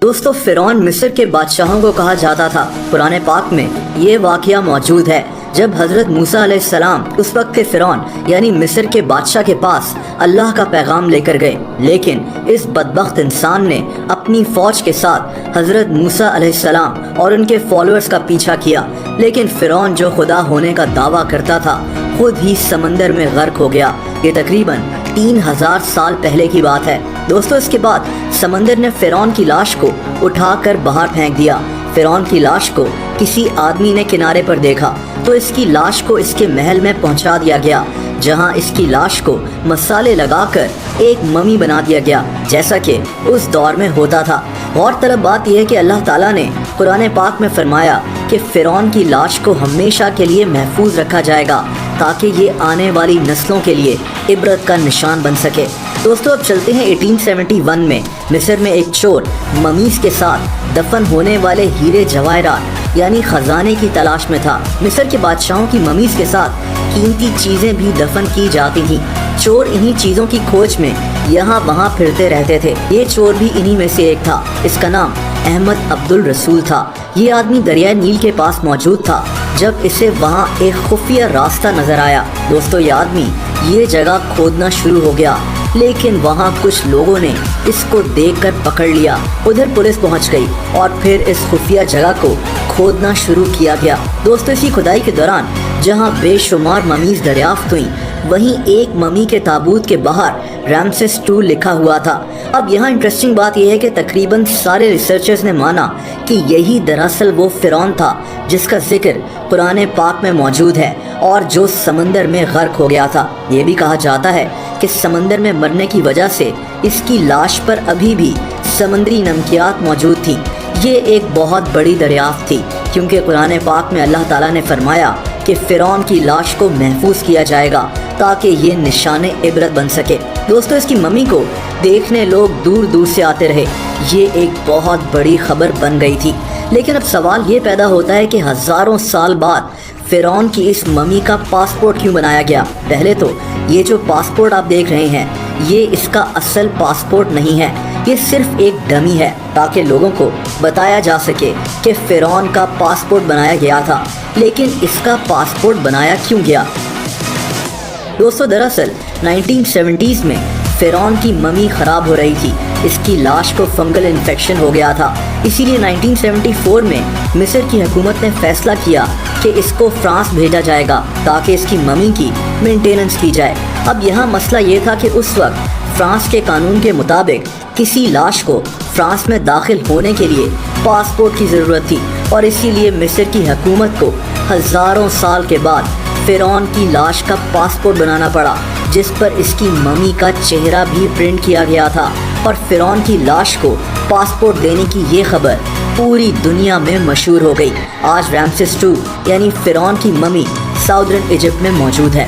دوستو فرعون مصر کے بادشاہوں کو کہا جاتا تھا۔ قرآن پاک میں یہ واقعہ موجود ہے جب حضرت موسیٰ علیہ السلام اس وقت کے فرعون یعنی مصر کے بادشاہ کے پاس اللہ کا پیغام لے کر گئے، لیکن اس بدبخت انسان نے اپنی فوج کے ساتھ حضرت موسیٰ علیہ السلام اور ان کے فالوورز کا پیچھا کیا، لیکن فرعون جو خدا ہونے کا دعویٰ کرتا تھا خود ہی سمندر میں غرق ہو گیا۔ یہ تقریباً 3000 سال پہلے کی بات ہے۔ دوستو اس کے بعد سمندر نے فرعون کی لاش کو اٹھا کر باہر پھینک دیا۔ فرعون کی لاش کو کسی آدمی نے کنارے پر دیکھا تو اس کی لاش کو اس کے محل میں پہنچا دیا گیا، جہاں اس کی لاش کو مسالے لگا کر ایک ممی بنا دیا گیا، جیسا کہ اس دور میں ہوتا تھا۔ غور طلب بات یہ ہے کہ اللہ تعالیٰ نے قرآن پاک میں فرمایا کہ فرعون کی لاش کو ہمیشہ کے لیے محفوظ رکھا جائے گا تاکہ یہ آنے والی نسلوں کے لیے عبرت کا نشان بن سکے۔ دوستو اب چلتے ہیں 1871 میں مصر میں ایک چور ممیز کے ساتھ دفن ہونے والے ہیرے جواہرات یعنی خزانے کی تلاش میں تھا۔ مصر کے بادشاہوں کی ممیز کے ساتھ قیمتی چیزیں بھی دفن کی جاتی تھیں۔ چور انہی چیزوں کی کھوج میں یہاں وہاں پھرتے رہتے تھے۔ یہ چور بھی انہی میں سے ایک تھا۔ اس کا نام احمد عبد الرسول تھا۔ یہ آدمی دریائے نیل کے پاس موجود تھا جب اسے وہاں ایک خفیہ راستہ نظر آیا۔ دوستو یہ آدمی یہ جگہ کھودنا شروع ہو گیا، لیکن وہاں کچھ لوگوں نے اس کو دیکھ کر پکڑ لیا۔ ادھر پولیس پہنچ گئی اور پھر اس خفیہ جگہ کو کھودنا شروع کیا گیا۔ دوستو اسی کھدائی کے دوران جہاں بے شمار ممیز دریافت ہوئیں، وہیں ایک ممی کے تابوت کے باہر رامسیس II لکھا ہوا تھا۔ اب یہاں انٹرسٹنگ بات یہ ہے کہ تقریباً سارے ریسرچرز نے مانا کہ یہی دراصل وہ فرعون تھا جس کا ذکر قرآن پاک میں موجود ہے اور جو سمندر میں غرق ہو گیا تھا۔ یہ بھی کہا جاتا ہے کہ سمندر میں مرنے کی وجہ سے اس کی لاش پر ابھی بھی سمندری نمکیات موجود تھیں۔ یہ ایک بہت بڑی دریافت تھی، کیونکہ قرآن پاک میں اللہ تعالیٰ نے فرمایا کہ فرعون کی لاش کو محفوظ کیا جائے گا تاکہ یہ نشان عبرت بن سکے۔ دوستو اس کی ممی کو دیکھنے لوگ دور دور سے آتے رہے۔ یہ ایک بہت بڑی خبر بن گئی تھی، لیکن اب سوال یہ پیدا ہوتا ہے کہ ہزاروں سال بعد فرعون کی اس ممی کا پاسپورٹ کیوں بنایا گیا؟ پہلے تو یہ جو پاسپورٹ آپ دیکھ رہے ہیں یہ اس کا اصل پاسپورٹ نہیں ہے، یہ صرف ایک ڈمی ہے تاکہ لوگوں کو بتایا جا سکے کہ فرعون کا پاسپورٹ بنایا گیا تھا۔ لیکن اس کا پاسپورٹ بنایا کیوں گیا؟ دوستو دراصل 1970s میں فرعون کی ممی خراب ہو رہی تھی۔ اس کی لاش کو فنگل انفیکشن ہو گیا تھا، اسی لیے 1974 میں مصر کی حکومت نے فیصلہ کیا کہ اس کو فرانس بھیجا جائے گا تاکہ اس کی ممی کی مینٹیننس کی جائے۔ اب یہاں مسئلہ یہ تھا کہ اس وقت فرانس کے قانون کے مطابق کسی لاش کو فرانس میں داخل ہونے کے لیے پاسپورٹ کی ضرورت تھی، اور اسی لیے مصر کی حکومت کو ہزاروں سال کے بعد فرعون کی لاش کا پاسپورٹ بنانا پڑا، جس پر اس کی ممی کا چہرہ بھی پرنٹ کیا گیا تھا، اور فرعون کی لاش کو پاسپورٹ دینے کی یہ خبر پوری دنیا میں مشہور ہو گئی۔ آج رامسیس II یعنی فرعون کی ممی ساؤدرن ایجپٹ میں موجود ہے۔